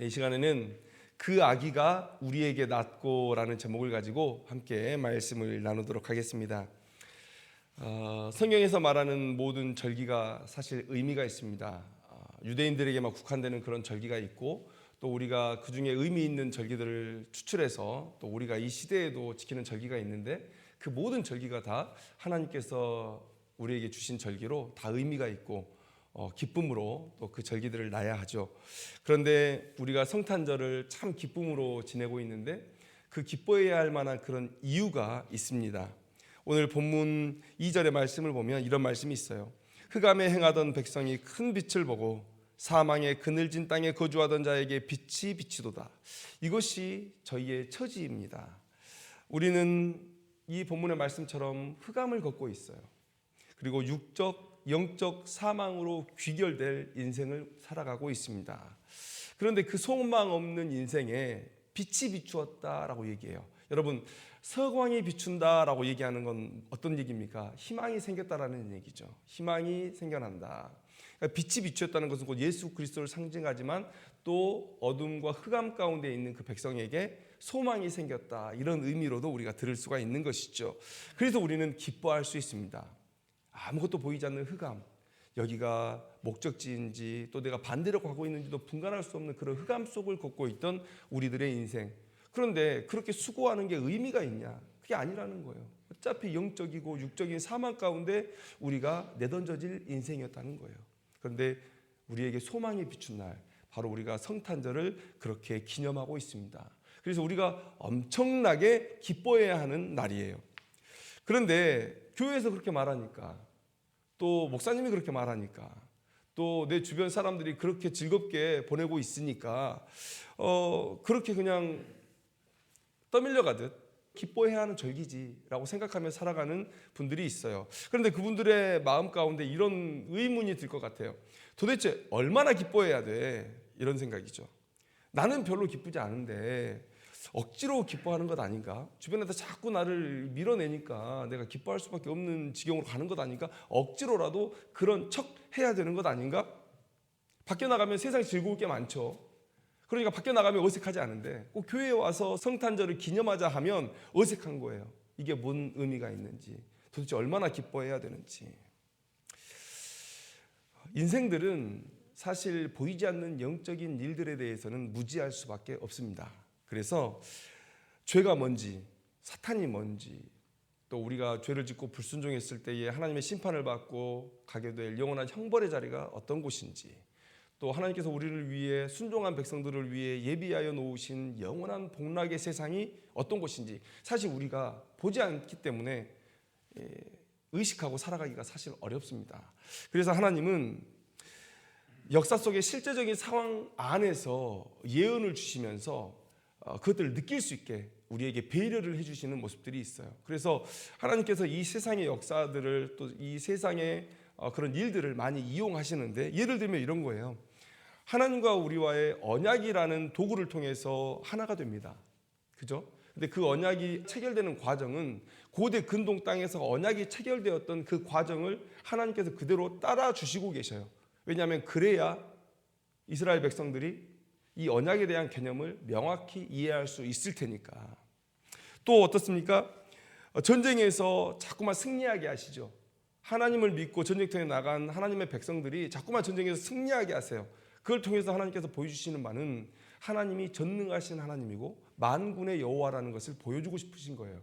이 시간에는 그 아기가 우리에게 낳고라는 제목을 가지고 함께 말씀을 나누도록 하겠습니다. 성경에서 말하는 모든 절기가 사실 의미가 있습니다. 유대인들에게만 국한되는 그런 절기가 있고 또 우리가 그 중에 의미 있는 절기들을 추출해서 또 우리가 이 시대에도 지키는 절기가 있는데 그 모든 절기가 다 하나님께서 우리에게 주신 절기로 다 의미가 있고 기쁨으로 또 그 절기들을 나야 하죠. 그런데 우리가 성탄절을 참 기쁨으로 지내고 있는데 그 기뻐해야 할 만한 그런 이유가 있습니다. 오늘 본문 2절의 말씀을 보면 이런 말씀이 있어요. 흑암에 행하던 백성이 큰 빛을 보고 사망의 그늘진 땅에 거주하던 자에게 빛이 비치도다. 이것이 저희의 처지입니다. 우리는 이 본문의 말씀처럼 흑암을 걷고 있어요. 그리고 영적 사망으로 귀결될 인생을 살아가고 있습니다. 그런데 그 소망 없는 인생에 빛이 비추었다라고 얘기해요. 여러분, 서광이 비춘다라고 얘기하는 건 어떤 얘기입니까? 희망이 생겼다라는 얘기죠. 희망이 생겨난다. 그러니까 빛이 비추었다는 것은 곧 예수 그리스도를 상징하지만 또 어둠과 흑암 가운데 있는 그 백성에게 소망이 생겼다. 이런 의미로도 우리가 들을 수가 있는 것이죠. 그래서 우리는 기뻐할 수 있습니다. 아무것도 보이지 않는 흑암, 여기가 목적지인지 또 내가 반대로 가고 있는지도 분간할 수 없는 그런 흑암 속을 걷고 있던 우리들의 인생. 그런데 그렇게 수고하는 게 의미가 있냐? 그게 아니라는 거예요. 어차피 영적이고 육적인 사망 가운데 우리가 내던져질 인생이었다는 거예요. 그런데 우리에게 소망이 비춘 날, 바로 우리가 성탄절을 그렇게 기념하고 있습니다. 그래서 우리가 엄청나게 기뻐해야 하는 날이에요. 그런데 교회에서 그렇게 말하니까, 또 목사님이 그렇게 말하니까, 또 내 주변 사람들이 그렇게 즐겁게 보내고 있으니까 그렇게 그냥 떠밀려가듯 기뻐해야 하는 절기지라고 생각하며 살아가는 분들이 있어요. 그런데 그분들의 마음 가운데 이런 의문이 들 것 같아요. 도대체 얼마나 기뻐해야 돼? 이런 생각이죠. 나는 별로 기쁘지 않은데 억지로 기뻐하는 것 아닌가? 주변에서 자꾸 나를 밀어내니까 내가 기뻐할 수밖에 없는 지경으로 가는 것 아닌가? 억지로라도 그런 척 해야 되는 것 아닌가? 밖에 나가면 세상에 즐거울 게 많죠. 그러니까 밖에 나가면 어색하지 않은데 꼭 교회에 와서 성탄절을 기념하자 하면 어색한 거예요. 이게 뭔 의미가 있는지, 도대체 얼마나 기뻐해야 되는지. 인생들은 사실 보이지 않는 영적인 일들에 대해서는 무지할 수밖에 없습니다. 그래서 죄가 뭔지, 사탄이 뭔지, 또 우리가 죄를 짓고 불순종했을 때에 하나님의 심판을 받고 가게 될 영원한 형벌의 자리가 어떤 곳인지, 또 하나님께서 우리를 위해 순종한 백성들을 위해 예비하여 놓으신 영원한 복락의 세상이 어떤 곳인지 사실 우리가 보지 않기 때문에 의식하고 살아가기가 사실 어렵습니다. 그래서 하나님은 역사 속의 실제적인 상황 안에서 예언을 주시면서 그것들을 느낄 수 있게 우리에게 배려를 해주시는 모습들이 있어요. 그래서 하나님께서 이 세상의 역사들을 또 이 세상의 그런 일들을 많이 이용하시는데, 예를 들면 이런 거예요. 하나님과 우리와의 언약이라는 도구를 통해서 하나가 됩니다. 그죠? 근데 그 언약이 체결되는 과정은 고대 근동 땅에서 언약이 체결되었던 그 과정을 하나님께서 그대로 따라 주시고 계셔요. 왜냐하면 그래야 이스라엘 백성들이 이 언약에 대한 개념을 명확히 이해할 수 있을 테니까. 또 어떻습니까? 전쟁에서 자꾸만 승리하게 하시죠. 하나님을 믿고 전쟁터에 나간 하나님의 백성들이 자꾸만 전쟁에서 승리하게 하세요. 그걸 통해서 하나님께서 보여주시는 바는 하나님이 전능하신 하나님이고 만군의 여호와라는 것을 보여주고 싶으신 거예요.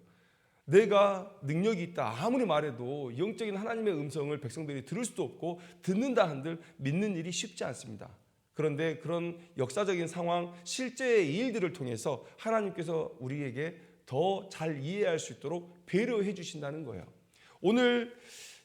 내가 능력이 있다 아무리 말해도 영적인 하나님의 음성을 백성들이 들을 수도 없고 듣는다 한들 믿는 일이 쉽지 않습니다. 그런데 그런 역사적인 상황, 실제의 일들을 통해서 하나님께서 우리에게 더 잘 이해할 수 있도록 배려해 주신다는 거예요. 오늘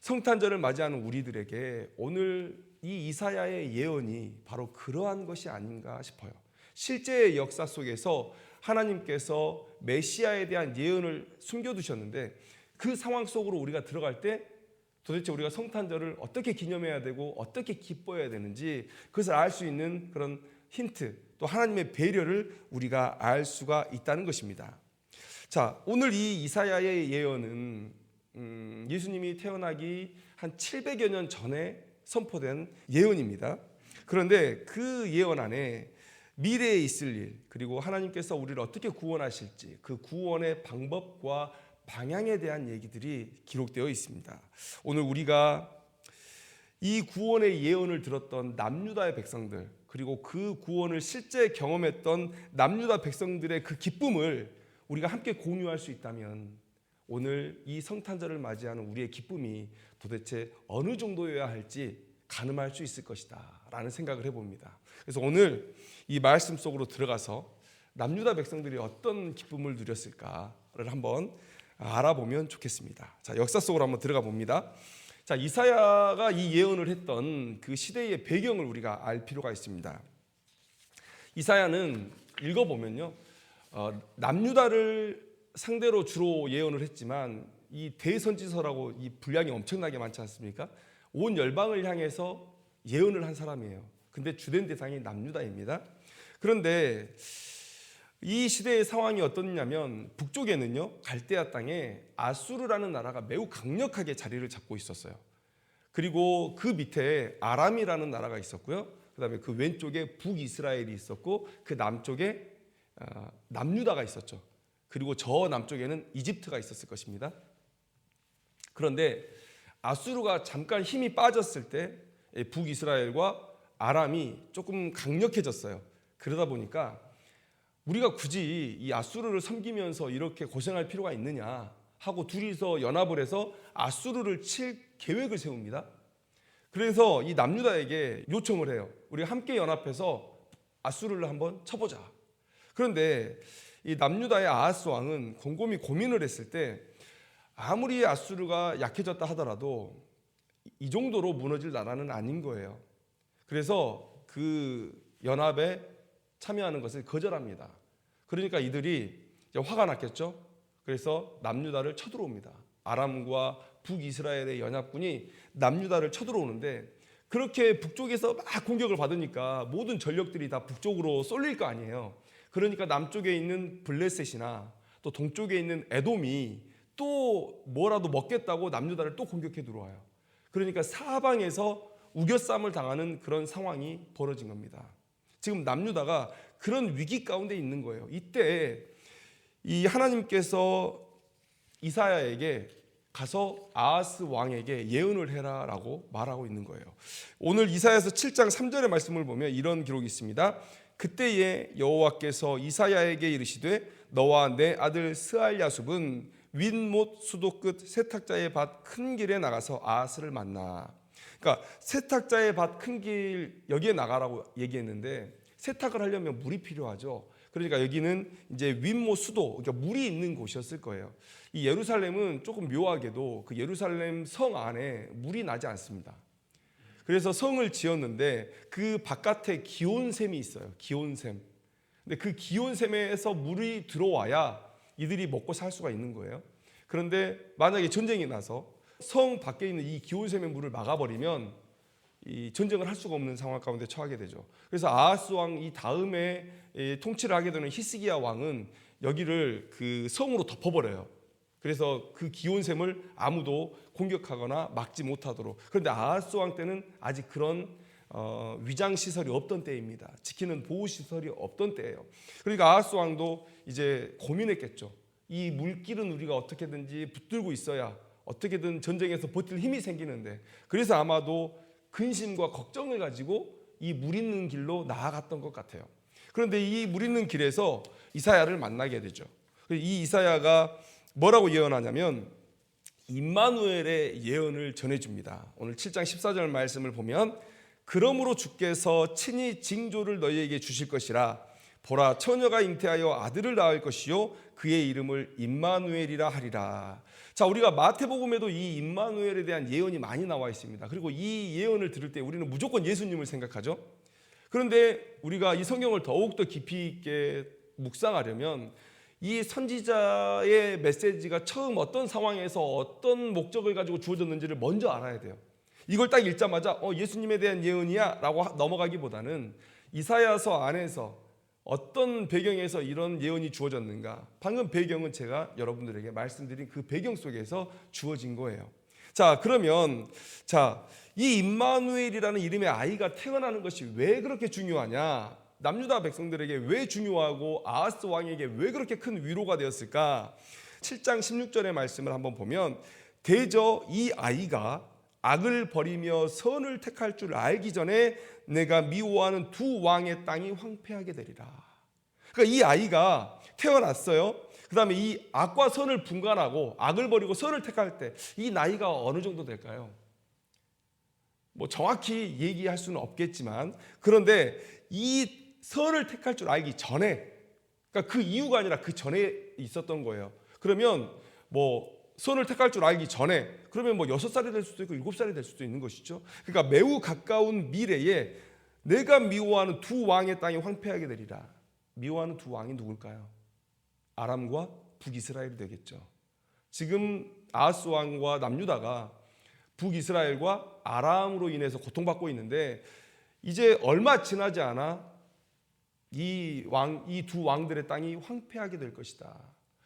성탄절을 맞이하는 우리들에게 오늘 이 이사야의 예언이 바로 그러한 것이 아닌가 싶어요. 실제의 역사 속에서 하나님께서 메시아에 대한 예언을 숨겨두셨는데 그 상황 속으로 우리가 들어갈 때 도대체 우리가 성탄절을 어떻게 기념해야 되고 어떻게 기뻐해야 되는지 그것을 알 수 있는 그런 힌트, 또 하나님의 배려를 우리가 알 수가 있다는 것입니다. 자, 오늘 이 이사야의 예언은 예수님이 태어나기 한 700여 년 전에 선포된 예언입니다. 그런데 그 예언 안에 미래에 있을 일, 그리고 하나님께서 우리를 어떻게 구원하실지 그 구원의 방법과 방향에 대한 얘기들이 기록되어 있습니다. 오늘 우리가 이 구원의 예언을 들었던 남유다의 백성들, 그리고 그 구원을 실제 경험했던 남유다 백성들의 그 기쁨을 우리가 함께 공유할 수 있다면 오늘 이 성탄절을 맞이하는 우리의 기쁨이 도대체 어느 정도여야 할지 가늠할 수 있을 것이다 라는 생각을 해봅니다. 그래서 오늘 이 말씀 속으로 들어가서 남유다 백성들이 어떤 기쁨을 누렸을까를 한번 알아보면 좋겠습니다. 자, 역사 속으로 한번 들어가 봅니다. 자, 이사야가 이 예언을 했던 그 시대의 배경을 우리가 알 필요가 있습니다. 이사야는 읽어보면요, 남유다를 상대로 주로 예언을 했지만 이 대선지서라고 이 분량이 엄청나게 많지 않습니까? 온 열방을 향해서 예언을 한 사람이에요. 근데 주된 대상이 남유다입니다. 그런데 이 시대의 상황이 어떻냐면 북쪽에는요, 갈대아 땅에 아수르라는 나라가 매우 강력하게 자리를 잡고 있었어요. 그리고 그 밑에 아람이라는 나라가 있었고요. 그다음에 그 왼쪽에 북이스라엘이 있었고 그 남쪽에 남유다가 있었죠. 그리고 저 남쪽에는 이집트가 있었을 것입니다. 그런데 아수르가 잠깐 힘이 빠졌을 때 북이스라엘과 아람이 조금 강력해졌어요. 그러다 보니까 우리가 굳이 이 아수르를 섬기면서 이렇게 고생할 필요가 있느냐 하고 둘이서 연합을 해서 아수르를 칠 계획을 세웁니다. 그래서 이 남유다에게 요청을 해요. 우리 함께 연합해서 아수르를 한번 쳐보자. 그런데 이 남유다의 아하스 왕은 곰곰이 고민을 했을 때 아무리 아수르가 약해졌다 하더라도 이 정도로 무너질 나라는 아닌 거예요. 그래서 그 연합에 참여하는 것을 거절합니다. 그러니까 이들이 이제 화가 났겠죠. 그래서 남유다를 쳐들어옵니다. 아람과 북이스라엘의 연합군이 남유다를 쳐들어오는데 그렇게 북쪽에서 막 공격을 받으니까 모든 전력들이 다 북쪽으로 쏠릴 거 아니에요. 그러니까 남쪽에 있는 블레셋이나 또 동쪽에 있는 에돔이 또 뭐라도 먹겠다고 남유다를 또 공격해 들어와요. 그러니까 사방에서 우겨쌈을 당하는 그런 상황이 벌어진 겁니다. 지금 남유다가 그런 위기 가운데 있는 거예요. 이때 이 하나님께서 이사야에게 가서 아하스 왕에게 예언을 해라라고 말하고 있는 거예요. 오늘 이사야서 7장 3절의 말씀을 보면 이런 기록이 있습니다. 그때에 여호와께서 이사야에게 이르시되 너와 내 아들 스알야숲은 윗못 수도 끝 세탁자의 밭 큰 길에 나가서 아하스를 만나. 그러니까 세탁자의 밭 큰 길 여기에 나가라고 얘기했는데 세탁을 하려면 물이 필요하죠. 그러니까 여기는 이제 윗못 수도, 그러니까 물이 있는 곳이었을 거예요. 이 예루살렘은 조금 묘하게도 그 예루살렘 성 안에 물이 나지 않습니다. 그래서 성을 지었는데 그 바깥에 기온샘이 있어요. 기온샘. 근데 그 기온샘에서 물이 들어와야 이들이 먹고 살 수가 있는 거예요. 그런데 만약에 전쟁이 나서 성 밖에 있는 이 기온샘의 물을 막아버리면 이 전쟁을 할 수가 없는 상황 가운데 처하게 되죠. 그래서 아하스 왕 이 다음에 통치를 하게 되는 히스기야 왕은 여기를 그 성으로 덮어버려요. 그래서 그 기온샘을 아무도 공격하거나 막지 못하도록. 그런데 아하스 왕 때는 아직 그런 위장 시설이 없던 때입니다. 지키는 보호 시설이 없던 때예요. 그러니까 아하스 왕도 이제 고민했겠죠. 이 물길은 우리가 어떻게든지 붙들고 있어야 어떻게든 전쟁에서 버틸 힘이 생기는데, 그래서 아마도 근심과 걱정을 가지고 이 물 있는 길로 나아갔던 것 같아요. 그런데 이 물 있는 길에서 이사야를 만나게 되죠. 이 이사야가 뭐라고 예언하냐면 임마누엘의 예언을 전해줍니다. 오늘 7장 14절 말씀을 보면 그러므로 주께서 친히 징조를 너희에게 주실 것이라. 보라, 처녀가 잉태하여 아들을 낳을 것이요 그의 이름을 임마누엘이라 하리라. 자, 우리가 마태복음에도 이 임마누엘에 대한 예언이 많이 나와 있습니다. 그리고 이 예언을 들을 때 우리는 무조건 예수님을 생각하죠. 그런데 우리가 이 성경을 더욱더 깊이 있게 묵상하려면 이 선지자의 메시지가 처음 어떤 상황에서 어떤 목적을 가지고 주어졌는지를 먼저 알아야 돼요. 이걸 딱 읽자마자 예수님에 대한 예언이야 라고 넘어가기보다는 이사야서 안에서 어떤 배경에서 이런 예언이 주어졌는가, 방금 배경은 제가 여러분들에게 말씀드린 그 배경 속에서 주어진 거예요. 자, 그러면 이 임마누엘이라는 이름의 아이가 태어나는 것이 왜 그렇게 중요하냐? 남유다 백성들에게 왜 중요하고 아하스 왕에게 왜 그렇게 큰 위로가 되었을까? 7장 16절의 말씀을 한번 보면 대저 이 아이가 악을 버리며 선을 택할 줄 알기 전에 내가 미워하는 두 왕의 땅이 황폐하게 되리라. 그러니까 이 아이가 태어났어요. 그 다음에 이 악과 선을 분간하고 악을 버리고 선을 택할 때 이 나이가 어느 정도 될까요? 뭐 정확히 얘기할 수는 없겠지만, 그런데 이 선을 택할 줄 알기 전에, 그러니까 그 이유가 아니라 그 전에 있었던 거예요. 그러면 뭐 선을 택할 줄 알기 전에, 그러면 뭐 6살이 될 수도 있고 7살이 될 수도 있는 것이죠. 그러니까 매우 가까운 미래에 내가 미워하는 두 왕의 땅이 황폐하게 되리라. 미워하는 두 왕이 누굴까요? 아람과 북이스라엘이 되겠죠. 지금 아하스 왕과 남유다가 북이스라엘과 아람으로 인해서 고통받고 있는데, 이제 얼마 지나지 않아 이 두 왕들의 땅이 황폐하게 될 것이다.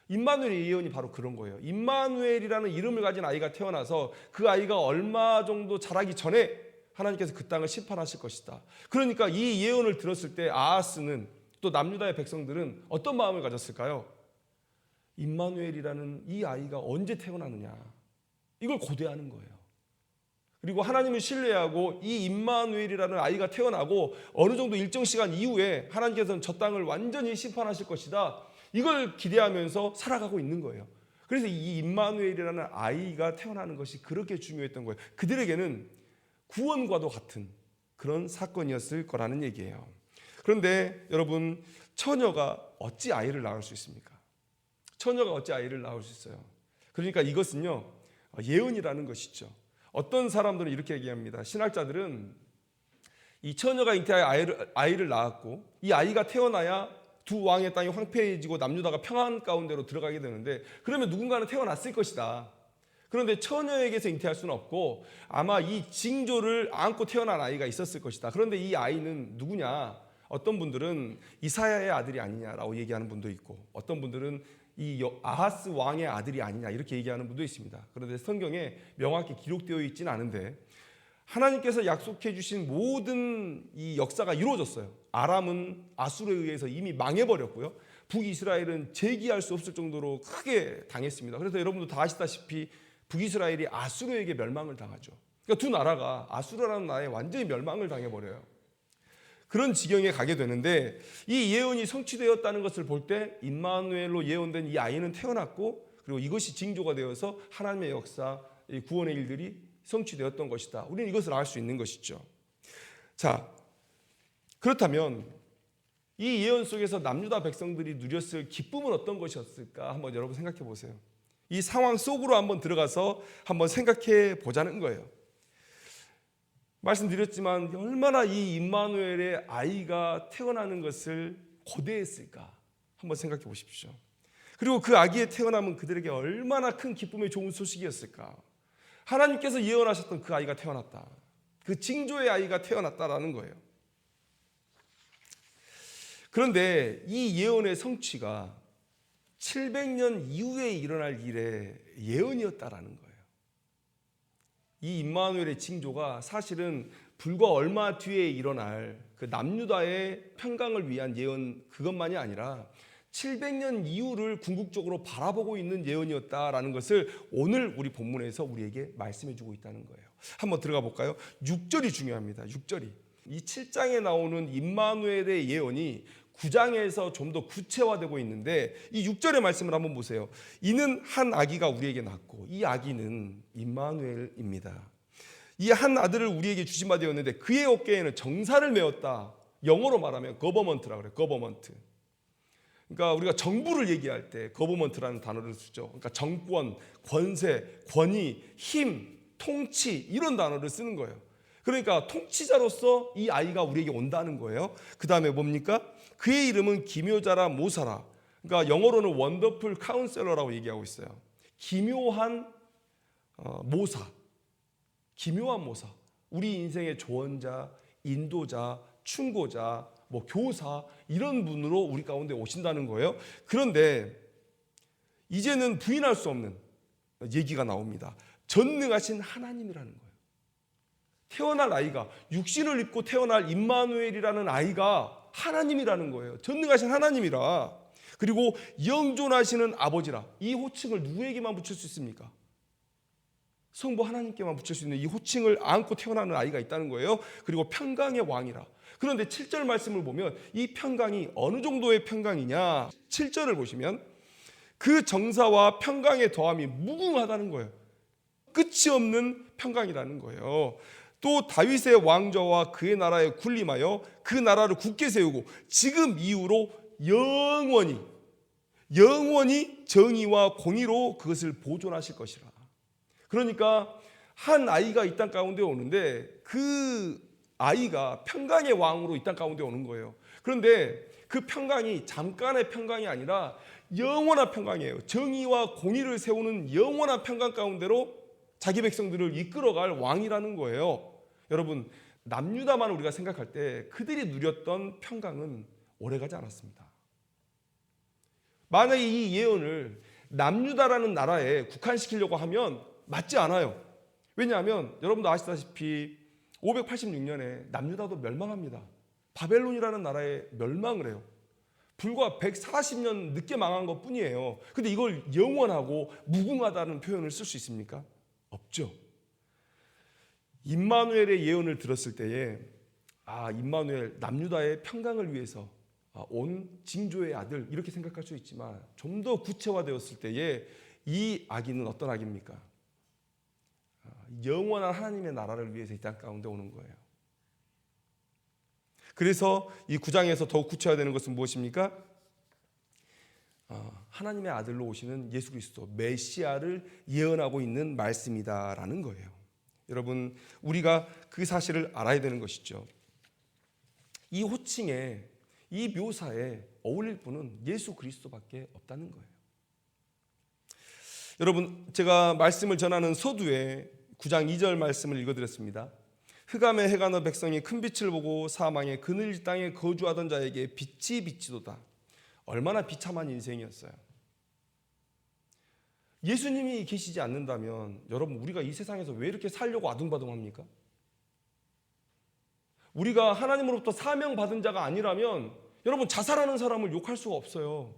임마누엘의 예언이 바로 그런 거예요. 임마누엘이라는 이름을 가진 아이가 태어나서 그 아이가 얼마 정도 자라기 전에 하나님께서 그 땅을 심판하실 것이다. 그러니까 이 예언을 들었을 때 아하스는, 또 남유다의 백성들은 어떤 마음을 가졌을까요? 임마누엘이라는 이 아이가 언제 태어나느냐, 이걸 고대하는 거예요. 그리고 하나님을 신뢰하고 이 임마누엘이라는 아이가 태어나고 어느 정도 일정 시간 이후에 하나님께서는 저 땅을 완전히 심판하실 것이다, 이걸 기대하면서 살아가고 있는 거예요. 그래서 이 임마누엘이라는 아이가 태어나는 것이 그렇게 중요했던 거예요. 그들에게는 구원과도 같은 그런 사건이었을 거라는 얘기예요. 그런데 여러분, 처녀가 어찌 아이를 낳을 수 있습니까? 처녀가 어찌 아이를 낳을 수 있어요? 그러니까 이것은요, 예언이라는 것이죠. 어떤 사람들은 이렇게 얘기합니다. 신학자들은 이 처녀가 잉태하여 아이를 낳았고, 이 아이가 태어나야 두 왕의 땅이 황폐해지고 남유다가 평안 가운데로 들어가게 되는데, 그러면 누군가는 태어났을 것이다. 그런데 처녀에게서 잉태할 수는 없고 아마 이 징조를 안고 태어난 아이가 있었을 것이다. 그런데 이 아이는 누구냐? 어떤 분들은 이사야의 아들이 아니냐라고 얘기하는 분도 있고, 어떤 분들은 이 아하스 왕의 아들이 아니냐 이렇게 얘기하는 분도 있습니다. 그런데 성경에 명확히 기록되어 있지는 않은데, 하나님께서 약속해 주신 모든 이 역사가 이루어졌어요. 아람은 아수르에 의해서 이미 망해버렸고요. 북이스라엘은 재기할 수 없을 정도로 크게 당했습니다. 그래서 여러분도 다 아시다시피 북이스라엘이 아수르에게 멸망을 당하죠. 그러니까 두 나라가 아수르라는 나라에 완전히 멸망을 당해버려요. 그런 지경에 가게 되는데, 이 예언이 성취되었다는 것을 볼 때 임마누엘로 예언된 이 아이는 태어났고, 그리고 이것이 징조가 되어서 하나님의 역사, 구원의 일들이 성취되었던 것이다. 우리는 이것을 알 수 있는 것이죠. 자, 그렇다면 이 예언 속에서 남유다 백성들이 누렸을 기쁨은 어떤 것이었을까? 한번 여러분 생각해 보세요. 이 상황 속으로 한번 들어가서 한번 생각해 보자는 거예요. 말씀드렸지만 얼마나 이 임마누엘의 아이가 태어나는 것을 고대했을까? 한번 생각해 보십시오. 그리고 그 아기의 태어남은 그들에게 얼마나 큰 기쁨의 좋은 소식이었을까? 하나님께서 예언하셨던 그 아이가 태어났다. 그 징조의 아이가 태어났다라는 거예요. 그런데 이 예언의 성취가 700년 이후에 일어날 일의 예언이었다라는 거예요. 이 임마누엘의 징조가 사실은 불과 얼마 뒤에 일어날 그 남유다의 평강을 위한 예언, 그것만이 아니라 700년 이후를 궁극적으로 바라보고 있는 예언이었다라는 것을 오늘 우리 본문에서 우리에게 말씀해 주고 있다는 거예요. 한번 들어가 볼까요? 6절이 중요합니다. 6절이. 이 7장에 나오는 임마누엘의 예언이 9장에서 좀 더 구체화되고 있는데, 이 6절의 말씀을 한번 보세요. 이는 한 아기가 우리에게 낳고, 이 아기는 임마누엘입니다. 이 한 아들을 우리에게 주신 바 되었는데 그의 어깨에는 정사를 메었다. 영어로 말하면 거버먼트라고 그래요. 거버먼트. 그러니까 우리가 정부를 얘기할 때 거버먼트라는 단어를 쓰죠. 그러니까 정권, 권세, 권위, 힘, 통치, 이런 단어를 쓰는 거예요. 그러니까 통치자로서 이 아이가 우리에게 온다는 거예요. 그 다음에 뭡니까? 그의 이름은 기묘자라 모사라. 그러니까 영어로는 원더풀 카운셀러라고 얘기하고 있어요. 기묘한 모사, 기묘한 모사. 우리 인생의 조언자, 인도자, 충고자, 뭐 교사, 이런 분으로 우리 가운데 오신다는 거예요. 그런데 이제는 부인할 수 없는 얘기가 나옵니다. 전능하신 하나님이라는 거예요. 태어날 아이가, 육신을 입고 태어날 임마누엘이라는 아이가 하나님이라는 거예요. 전능하신 하나님이라. 그리고 영존하시는 아버지라. 이 호칭을 누구에게만 붙일 수 있습니까? 성부 하나님께만 붙일 수 있는 이 호칭을 안고 태어나는 아이가 있다는 거예요. 그리고 평강의 왕이라. 그런데 7절 말씀을 보면 이 평강이 어느 정도의 평강이냐? 7절을 보시면 그 정사와 평강의 더함이 무궁하다는 거예요. 끝이 없는 평강이라는 거예요. 또 다윗의 왕좌와 그의 나라에 군림하여 그 나라를 굳게 세우고 지금 이후로 영원히 정의와 공의로 그것을 보존하실 것이라. 그러니까 한 아이가 이 땅 가운데 오는데 그 아이가 평강의 왕으로 이 땅 가운데 오는 거예요. 그런데 그 평강이 잠깐의 평강이 아니라 영원한 평강이에요. 정의와 공의를 세우는 영원한 평강 가운데로 자기 백성들을 이끌어갈 왕이라는 거예요. 여러분, 남유다만 우리가 생각할 때 그들이 누렸던 평강은 오래가지 않았습니다. 만약에 이 예언을 남유다라는 나라에 국한시키려고 하면 맞지 않아요. 왜냐하면 여러분도 아시다시피 586년에 남유다도 멸망합니다. 바벨론이라는 나라에 멸망을 해요. 불과 140년 늦게 망한 것 뿐이에요. 근데 이걸 영원하고 무궁하다는 표현을 쓸 수 있습니까? 없죠. 임마누엘의 예언을 들었을 때에 임마누엘 남유다의 평강을 위해서 온 징조의 아들 이렇게 생각할 수 있지만 좀 더 구체화되었을 때에 이 아기는 어떤 아기입니까? 영원한 하나님의 나라를 위해서 이 땅 가운데 오는 거예요. 그래서 이 9장에서 더욱 구체화되는 것은 무엇입니까? 하나님의 아들로 오시는 예수 그리스도 메시아를 예언하고 있는 말씀이다라는 거예요. 여러분, 우리가 그 사실을 알아야 되는 것이죠. 이 호칭에, 이 묘사에 어울릴 분은 예수 그리스도밖에 없다는 거예요. 여러분, 제가 말씀을 전하는 서두에 9장 2절 말씀을 읽어드렸습니다. 흑암에 해가 너 백성이 큰 빛을 보고 사망의 그늘 땅에 거주하던 자에게 빛이 비치도다. 얼마나 비참한 인생이었어요. 예수님이 계시지 않는다면 여러분, 우리가 이 세상에서 왜 이렇게 살려고 아둥바둥합니까? 우리가 하나님으로부터 사명받은 자가 아니라면 여러분, 자살하는 사람을 욕할 수가 없어요.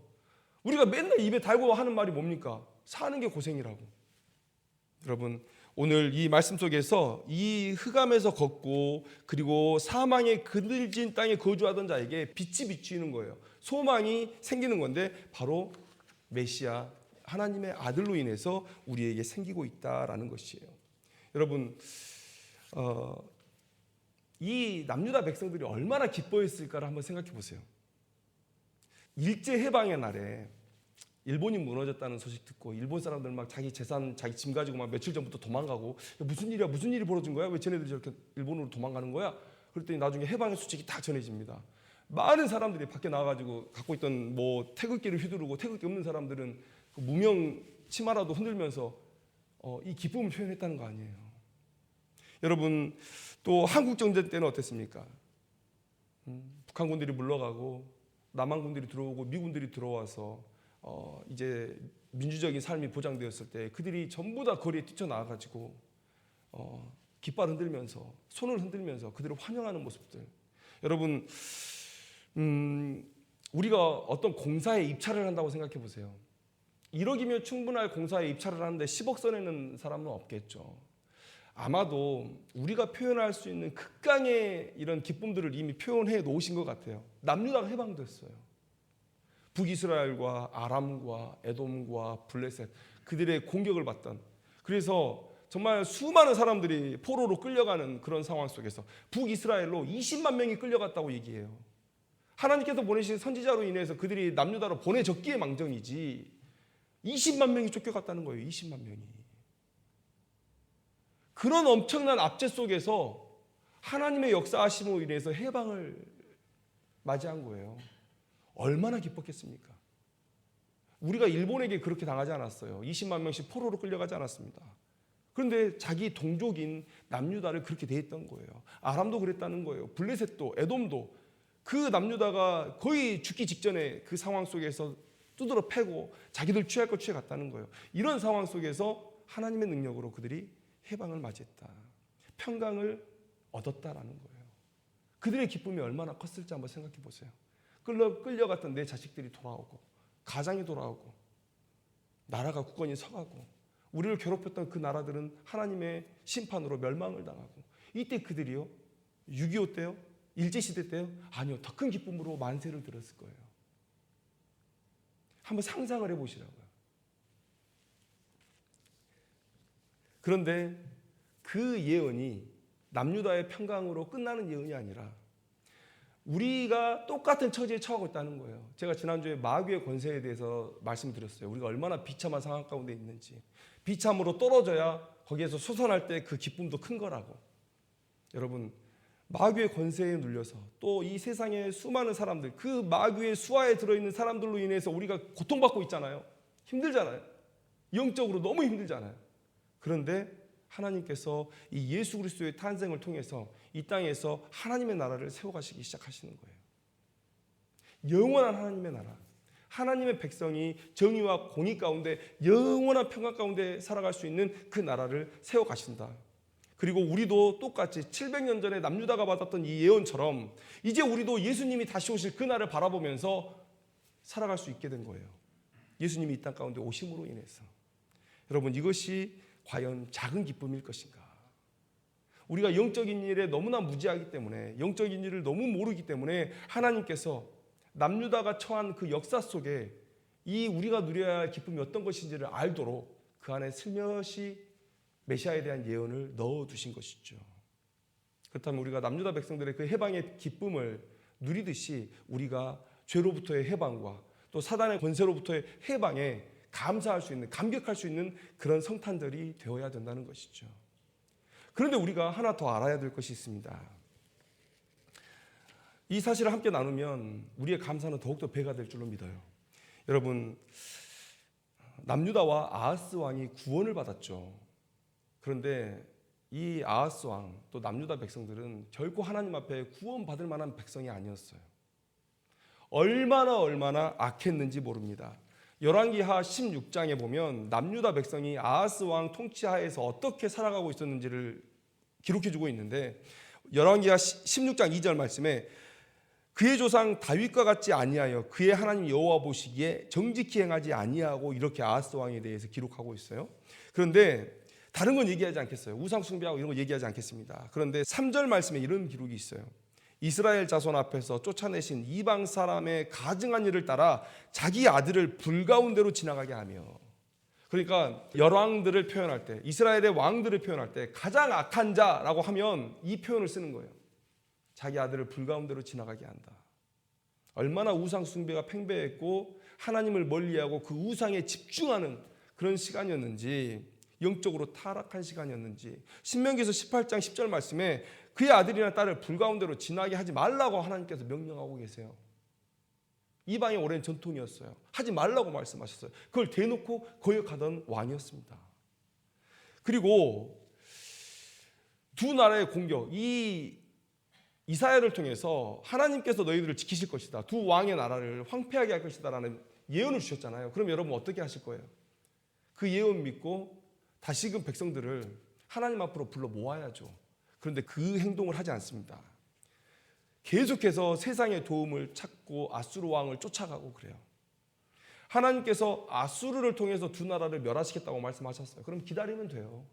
우리가 맨날 입에 달고 하는 말이 뭡니까? 사는 게 고생이라고. 여러분, 오늘 이 말씀 속에서 이 흑암에서 걷고 그리고 사망의 그늘진 땅에 거주하던 자에게 빛이 비추이는 거예요. 소망이 생기는 건데 바로 메시아 하나님의 아들로 인해서 우리에게 생기고 있다라는 것이에요. 여러분, 이 남유다 백성들이 얼마나 기뻐했을까를 한번 생각해 보세요. 일제 해방의 날에 일본이 무너졌다는 소식 듣고 일본 사람들 막 자기 재산, 자기 짐 가지고 막 며칠 전부터 도망가고, 무슨 일이야? 무슨 일이 벌어진 거야? 왜 쟤네들이 저렇게 일본으로 도망가는 거야? 그랬더니 나중에 해방의 소식이 다 전해집니다. 많은 사람들이 밖에 나와가지고 갖고 있던 뭐 태극기를 휘두르고, 태극기 없는 사람들은 그 무명 치마라도 흔들면서 이 기쁨을 표현했다는 거 아니에요. 여러분, 또 한국전쟁 때는 어땠습니까? 북한군들이 물러가고 남한군들이 들어오고 미군들이 들어와서 이제 민주적인 삶이 보장되었을 때 그들이 전부 다 거리에 뛰쳐나와가지고 깃발 흔들면서, 손을 흔들면서 그들을 환영하는 모습들. 여러분, 우리가 어떤 공사에 입찰을 한다고 생각해 보세요. 1억이면 충분할 공사에 입찰을 하는데 10억 써내는 사람은 없겠죠. 아마도 우리가 표현할 수 있는 극강의 이런 기쁨들을 이미 표현해 놓으신 것 같아요. 남유다가 해방됐어요. 북이스라엘과 아람과 에돔과 블레셋, 그들의 공격을 받던, 그래서 정말 수많은 사람들이 포로로 끌려가는 그런 상황 속에서 북이스라엘로 20만 명이 끌려갔다고 얘기해요. 하나님께서 보내신 선지자로 인해서 그들이 남유다로 보내졌기에 망정이지 20만 명이 쫓겨갔다는 거예요. 20만 명이. 그런 엄청난 압제 속에서 하나님의 역사하심으로 인해서 해방을 맞이한 거예요. 얼마나 기뻤겠습니까? 우리가 일본에게 그렇게 당하지 않았어요. 20만 명씩 포로로 끌려가지 않았습니다. 그런데 자기 동족인 남유다를 그렇게 대했던 거예요. 아람도 그랬다는 거예요. 블레셋도, 에돔도. 그 남유다가 거의 죽기 직전에 그 상황 속에서 두드러 패고 자기들 취할 거 취해갔다는 거예요. 이런 상황 속에서 하나님의 능력으로 그들이 해방을 맞이했다. 평강을 얻었다라는 거예요. 그들의 기쁨이 얼마나 컸을지 한번 생각해 보세요. 끌려갔던 내 자식들이 돌아오고, 가장이 돌아오고, 나라가 굳건히 서가고, 우리를 괴롭혔던 그 나라들은 하나님의 심판으로 멸망을 당하고, 이때 그들이요, 6.25 때요, 일제시대 때요, 아니요, 더 큰 기쁨으로 만세를 들었을 거예요. 한번 상상을 해보시라고요. 그런데 그 예언이 남유다의 평강으로 끝나는 예언이 아니라 우리가 똑같은 처지에 처하고 있다는 거예요. 제가 지난주에 마귀의 권세에 대해서 말씀드렸어요. 우리가 얼마나 비참한 상황 가운데 있는지. 비참으로 떨어져야 거기에서 솟아날 때 그 기쁨도 큰 거라고. 여러분, 마귀의 권세에 눌려서 또 이 세상의 수많은 사람들, 그 마귀의 수하에 들어있는 사람들로 인해서 우리가 고통받고 있잖아요. 힘들잖아요. 영적으로 너무 힘들잖아요. 그런데 하나님께서 이 예수 그리스도의 탄생을 통해서 이 땅에서 하나님의 나라를 세워가시기 시작하시는 거예요. 영원한 하나님의 나라, 하나님의 백성이 정의와 공의 가운데 영원한 평강 가운데 살아갈 수 있는 그 나라를 세워가신다. 그리고 우리도 똑같이 700년 전에 남유다가 받았던 이 예언처럼 이제 우리도 예수님이 다시 오실 그 날을 바라보면서 살아갈 수 있게 된 거예요. 예수님이 이 땅 가운데 오심으로 인해서. 여러분, 이것이 과연 작은 기쁨일 것인가? 우리가 영적인 일에 너무나 무지하기 때문에, 영적인 일을 너무 모르기 때문에 하나님께서 남유다가 처한 그 역사 속에 이 우리가 누려야 할 기쁨이 어떤 것인지를 알도록 그 안에 슬며시 메시아에 대한 예언을 넣어두신 것이죠. 그렇다면 우리가 남유다 백성들의 그 해방의 기쁨을 누리듯이 우리가 죄로부터의 해방과 또 사단의 권세로부터의 해방에 감사할 수 있는, 감격할 수 있는 그런 성탄절이 되어야 된다는 것이죠. 그런데 우리가 하나 더 알아야 될 것이 있습니다. 이 사실을 함께 나누면 우리의 감사는 더욱더 배가 될 줄로 믿어요. 여러분, 남유다와 아하스 왕이 구원을 받았죠. 그런데 이 아하스 왕, 또 남유다 백성들은 결코 하나님 앞에 구원받을 만한 백성이 아니었어요. 얼마나 악했는지 모릅니다. 열왕기하 16장에 보면 남유다 백성이 아하스 왕 통치하에서 어떻게 살아가고 있었는지를 기록해주고 있는데, 열왕기하 16장 2절 말씀에 그의 조상 다윗과 같지 아니하여 그의 하나님 여호와 보시기에 정직히 행하지 아니하고, 이렇게 아하스 왕에 대해서 기록하고 있어요. 그런데 다른 건 얘기하지 않겠어요. 우상 숭배하고 이런 거 얘기하지 않겠습니다. 그런데 3절 말씀에 이런 기록이 있어요. 이스라엘 자손 앞에서 쫓아내신 이방 사람의 가증한 일을 따라 자기 아들을 불가운데로 지나가게 하며. 그러니까 열왕들을 표현할 때, 이스라엘의 왕들을 표현할 때 가장 악한 자라고 하면 이 표현을 쓰는 거예요. 자기 아들을 불가운데로 지나가게 한다. 얼마나 우상 숭배가 팽배했고 하나님을 멀리하고 그 우상에 집중하는 그런 시간이었는지, 영적으로 타락한 시간이었는지, 신명기서 18장 10절 말씀에 그의 아들이나 딸을 불가운데로 지나게 하지 말라고 하나님께서 명령하고 계세요. 이방의 오랜 전통이었어요. 하지 말라고 말씀하셨어요. 그걸 대놓고 거역하던 왕이었습니다. 그리고 두 나라의 공격, 이 이사야를 통해서 하나님께서 너희들을 지키실 것이다, 두 왕의 나라를 황폐하게 할 것이다 라는 예언을 주셨잖아요. 그럼 여러분 어떻게 하실 거예요? 그 예언 믿고 다시금 백성들을 하나님 앞으로 불러 모아야죠. 그런데 그 행동을 하지 않습니다. 계속해서 세상의 도움을 찾고 아수르 왕을 쫓아가고 그래요. 하나님께서 아수르를 통해서 두 나라를 멸하시겠다고 말씀하셨어요. 그럼 기다리면 돼요.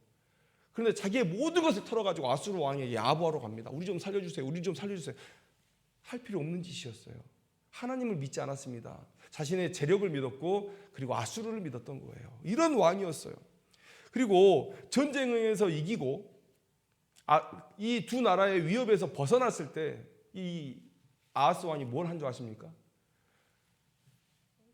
그런데 자기의 모든 것을 털어가지고 아수르 왕에게 야부하러 갑니다. 우리 좀 살려주세요. 우리 좀 살려주세요. 할 필요 없는 짓이었어요. 하나님을 믿지 않았습니다. 자신의 재력을 믿었고, 그리고 아수르를 믿었던 거예요. 이런 왕이었어요. 그리고 전쟁에서 이기고 이 두 나라의 위협에서 벗어났을 때 이 아하스 왕이 뭘 한 줄 아십니까?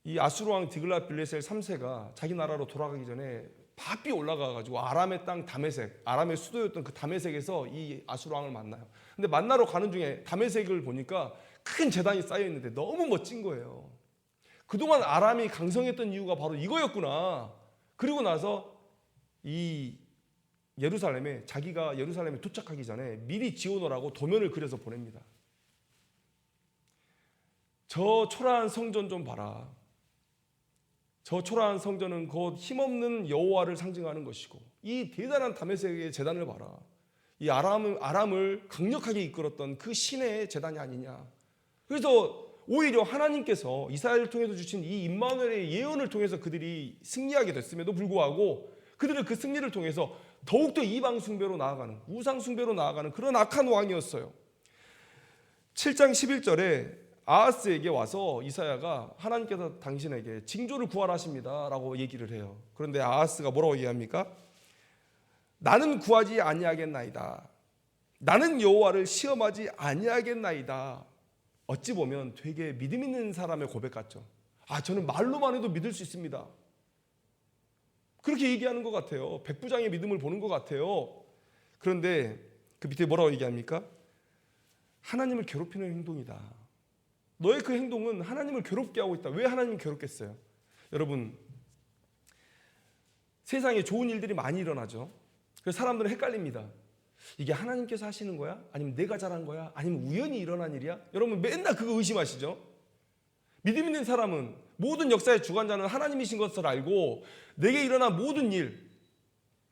이 아수르 왕 디글랏빌레셀 3세가 자기 나라로 돌아가기 전에 바삐 올라가가지고 아람의 땅 다메섹, 아람의 수도였던 그 다메섹에서 이 아수르 왕을 만나요. 근데 만나러 가는 중에 다메섹을 보니까 큰 제단이 쌓여 있는데 너무 멋진 거예요. 그동안 아람이 강성했던 이유가 바로 이거였구나. 그리고 나서 이 예루살렘에, 자기가 예루살렘에 도착하기 전에 미리 지어놓으라고 도면을 그려서 보냅니다. 저 초라한 성전 좀 봐라. 저 초라한 성전은 곧 힘없는 여호와를 상징하는 것이고, 이 대단한 다메섹의 제단을 봐라. 이 아람을 강력하게 이끌었던 그 신의 제단이 아니냐. 그래서 오히려 하나님께서 이스라엘을 통해서 주신 이 임마누엘의 예언을 통해서 그들이 승리하게 됐음에도 불구하고 그들은 그 승리를 통해서 더욱더 이방 숭배로 나아가는, 우상 숭배로 나아가는 그런 악한 왕이었어요. 7장 11절에 아하스에게 와서 이사야가 하나님께서 당신에게 징조를 구하라십니다 라고 얘기를 해요. 그런데 아하스가 뭐라고 얘기합니까? 나는 구하지 아니하겠나이다. 나는 여호와를 시험하지 아니하겠나이다. 어찌 보면 되게 믿음 있는 사람의 고백 같죠. 저는 말로만 해도 믿을 수 있습니다. 그렇게 얘기하는 것 같아요. 백부장의 믿음을 보는 것 같아요. 그런데 그 밑에 뭐라고 얘기합니까? 하나님을 괴롭히는 행동이다. 너의 그 행동은 하나님을 괴롭게 하고 있다. 왜 하나님을 괴롭겠어요? 여러분, 세상에 좋은 일들이 많이 일어나죠. 그래서 사람들은 헷갈립니다. 이게 하나님께서 하시는 거야? 아니면 내가 잘한 거야? 아니면 우연히 일어난 일이야? 여러분 맨날 그거 의심하시죠? 믿음 있는 사람은 모든 역사의 주관자는 하나님이신 것을 알고 내게 일어난 모든 일,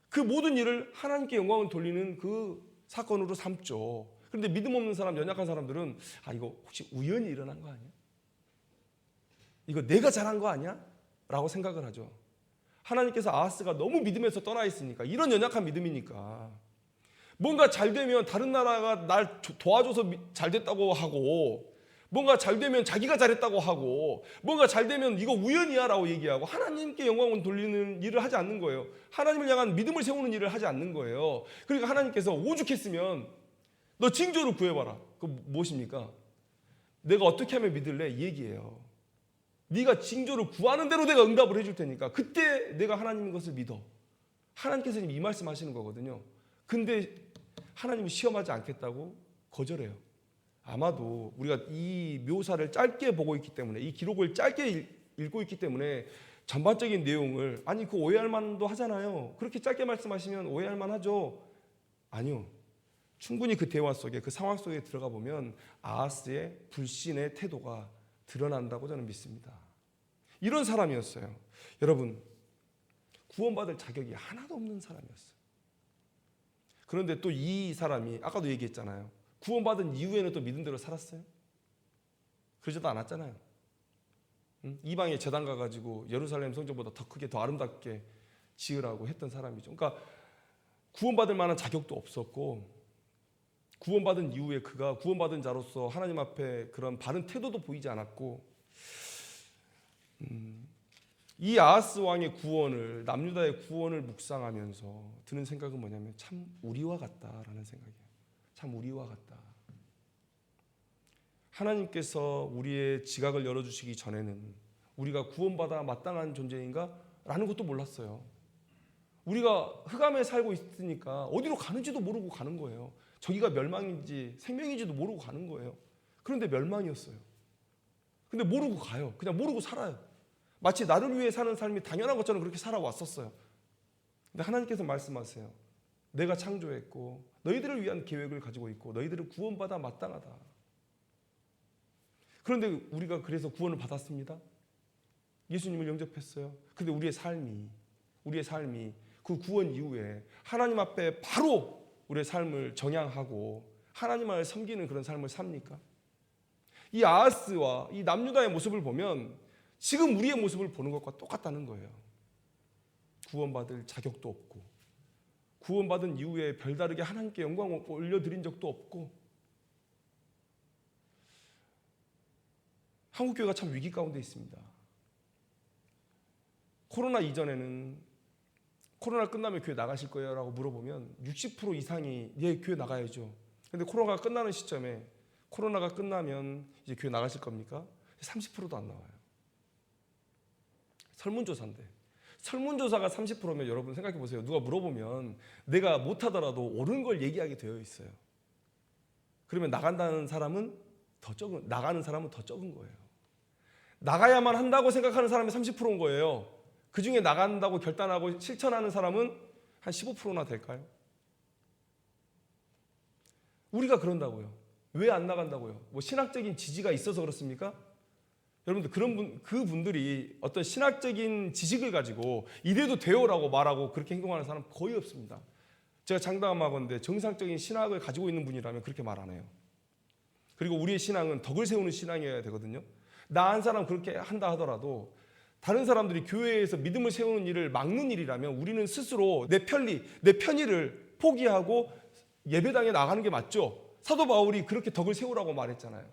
그 모든 일을 하나님께 영광을 돌리는 그 사건으로 삼죠. 그런데 믿음 없는 사람, 연약한 사람들은 이거 혹시 우연히 일어난 거 아니야? 이거 내가 잘한 거 아니야? 라고 생각을 하죠. 하나님께서 아하스가 너무 믿음에서 떠나 있으니까, 이런 연약한 믿음이니까 뭔가 잘 되면 다른 나라가 날 도와줘서 잘 됐다고 하고, 뭔가 잘 되면 자기가 잘했다고 하고, 뭔가 잘 되면 이거 우연이야 라고 얘기하고 하나님께 영광을 돌리는 일을 하지 않는 거예요. 하나님을 향한 믿음을 세우는 일을 하지 않는 거예요. 그러니까 하나님께서 오죽했으면 너 징조를 구해봐라. 그거 무엇입니까? 내가 어떻게 하면 믿을래? 얘기해요. 네가 징조를 구하는 대로 내가 응답을 해줄 테니까 그때 내가 하나님인 것을 믿어. 하나님께서 이 말씀 하시는 거거든요. 근데 하나님은 시험하지 않겠다고 거절해요. 아마도 우리가 이 묘사를 짧게 보고 있기 때문에, 이 기록을 짧게 읽고 있기 때문에 전반적인 내용을 그 오해할 만도 하잖아요. 그렇게 짧게 말씀하시면 오해할 만하죠. 아니요. 충분히 그 대화 속에, 그 상황 속에 들어가 보면 아하스의 불신의 태도가 드러난다고 저는 믿습니다. 이런 사람이었어요. 여러분, 구원받을 자격이 하나도 없는 사람이었어요. 그런데 또 이 사람이 아까도 얘기했잖아요. 구원받은 이후에는 또 믿은 대로 살았어요? 그러지도 않았잖아요. 이방에 제단 가가지고 예루살렘 성전보다 더 크게, 더 아름답게 지으라고 했던 사람이죠. 그러니까 구원받을 만한 자격도 없었고, 구원받은 이후에 그가 구원받은 자로서 하나님 앞에 그런 바른 태도도 보이지 않았고, 이 아하스 왕의 구원을, 남유다의 구원을 묵상하면서 드는 생각은 뭐냐면 참 우리와 같다라는 생각이에요. 참 우리와 같다. 하나님께서 우리의 지각을 열어주시기 전에는 우리가 구원받아 마땅한 존재인가? 라는 것도 몰랐어요. 우리가 흑암에 살고 있으니까 어디로 가는지도 모르고 가는 거예요. 저기가 멸망인지 생명인지도 모르고 가는 거예요. 그런데 멸망이었어요. 근데 모르고 가요. 그냥 모르고 살아요. 마치 나를 위해 사는 삶이 당연한 것처럼 그렇게 살아왔었어요. 근데 하나님께서 말씀하세요. 내가 창조했고 너희들을 위한 계획을 가지고 있고 너희들을 구원받아 마땅하다. 그런데 우리가 그래서 구원을 받았습니다. 예수님을 영접했어요. 근데 우리의 삶이 그 구원 이후에 하나님 앞에 바로 우리의 삶을 정향하고 하나님을 섬기는 그런 삶을 삽니까? 이 아하스와 이 남유다의 모습을 보면 지금 우리의 모습을 보는 것과 똑같다는 거예요. 구원받을 자격도 없고, 구원받은 이후에 별다르게 하나님께 영광을 올려드린 적도 없고, 한국교회가 참 위기 가운데 있습니다. 코로나 이전에는 코로나 끝나면 교회 나가실 거예요? 라고 물어보면 60% 이상이 예, 교회 나가야죠. 근데 코로나가 끝나는 시점에 코로나가 끝나면 이제 교회 나가실 겁니까? 30%도 안 나와요. 설문조사인데. 설문조사가 30%면 여러분 생각해 보세요. 누가 물어보면 내가 못하더라도 옳은 걸 얘기하게 되어 있어요. 그러면 나가는 사람은 더 적은 거예요. 나가야만 한다고 생각하는 사람이 30%인 거예요. 그 중에 나간다고 결단하고 실천하는 사람은 한 15%나 될까요? 우리가 그런다고요. 왜 안 나간다고요? 뭐 신학적인 지지가 있어서 그렇습니까? 여러분들 그분들이 어떤 신학적인 지식을 가지고 이래도 돼요라고 말하고 그렇게 행동하는 사람 거의 없습니다. 제가 장담하건대 정상적인 신학을 가지고 있는 분이라면 그렇게 말 안 해요. 그리고 우리의 신앙은 덕을 세우는 신앙이어야 되거든요. 나 한 사람 그렇게 한다 하더라도 다른 사람들이 교회에서 믿음을 세우는 일을 막는 일이라면 우리는 스스로 내 편리, 내 편의를 포기하고 예배당에 나가는 게 맞죠. 사도 바울이 그렇게 덕을 세우라고 말했잖아요.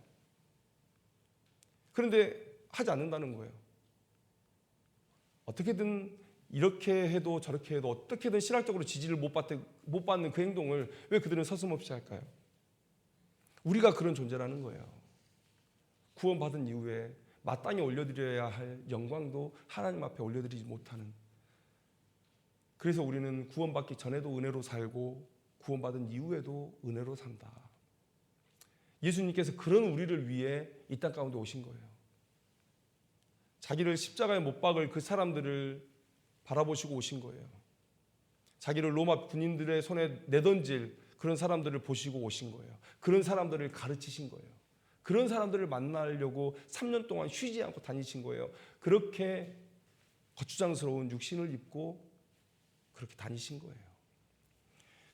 그런데 하지 않는다는 거예요. 어떻게든 이렇게 해도 저렇게 해도 어떻게든 신학적으로 지지를 못 받는 그 행동을 왜 그들은 서슴없이 할까요? 우리가 그런 존재라는 거예요. 구원받은 이후에 마땅히 올려드려야 할 영광도 하나님 앞에 올려드리지 못하는, 그래서 우리는 구원받기 전에도 은혜로 살고 구원받은 이후에도 은혜로 산다. 예수님께서 그런 우리를 위해 이 땅 가운데 오신 거예요. 자기를 십자가에 못 박을 그 사람들을 바라보시고 오신 거예요. 자기를 로마 군인들의 손에 내던질 그런 사람들을 보시고 오신 거예요. 그런 사람들을 가르치신 거예요. 그런 사람들을 만나려고 3년 동안 쉬지 않고 다니신 거예요. 그렇게 거추장스러운 육신을 입고 그렇게 다니신 거예요.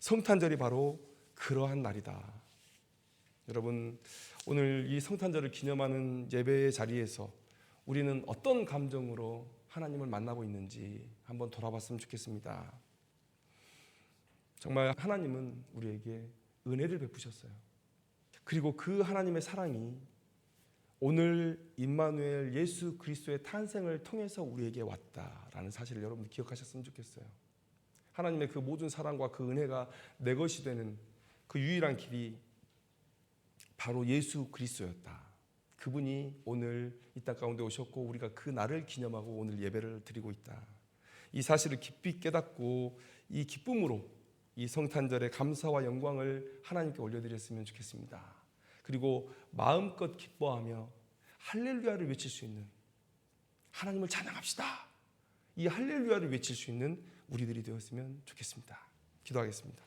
성탄절이 바로 그러한 날이다. 여러분, 오늘 이 성탄절을 기념하는 예배의 자리에서 우리는 어떤 감정으로 하나님을 만나고 있는지 한번 돌아봤으면 좋겠습니다. 정말 하나님은 우리에게 은혜를 베푸셨어요. 그리고 그 하나님의 사랑이 오늘 임마누엘 예수 그리스도의 탄생을 통해서 우리에게 왔다라는 사실을 여러분들 기억하셨으면 좋겠어요. 하나님의 그 모든 사랑과 그 은혜가 내 것이 되는 그 유일한 길이 바로 예수 그리스도였다. 그분이 오늘 이 땅 가운데 오셨고 우리가 그 날을 기념하고 오늘 예배를 드리고 있다. 이 사실을 깊이 깨닫고 이 기쁨으로 이 성탄절의 감사와 영광을 하나님께 올려드렸으면 좋겠습니다. 그리고 마음껏 기뻐하며 할렐루야를 외칠 수 있는, 하나님을 찬양합시다, 이 할렐루야를 외칠 수 있는 우리들이 되었으면 좋겠습니다. 기도하겠습니다.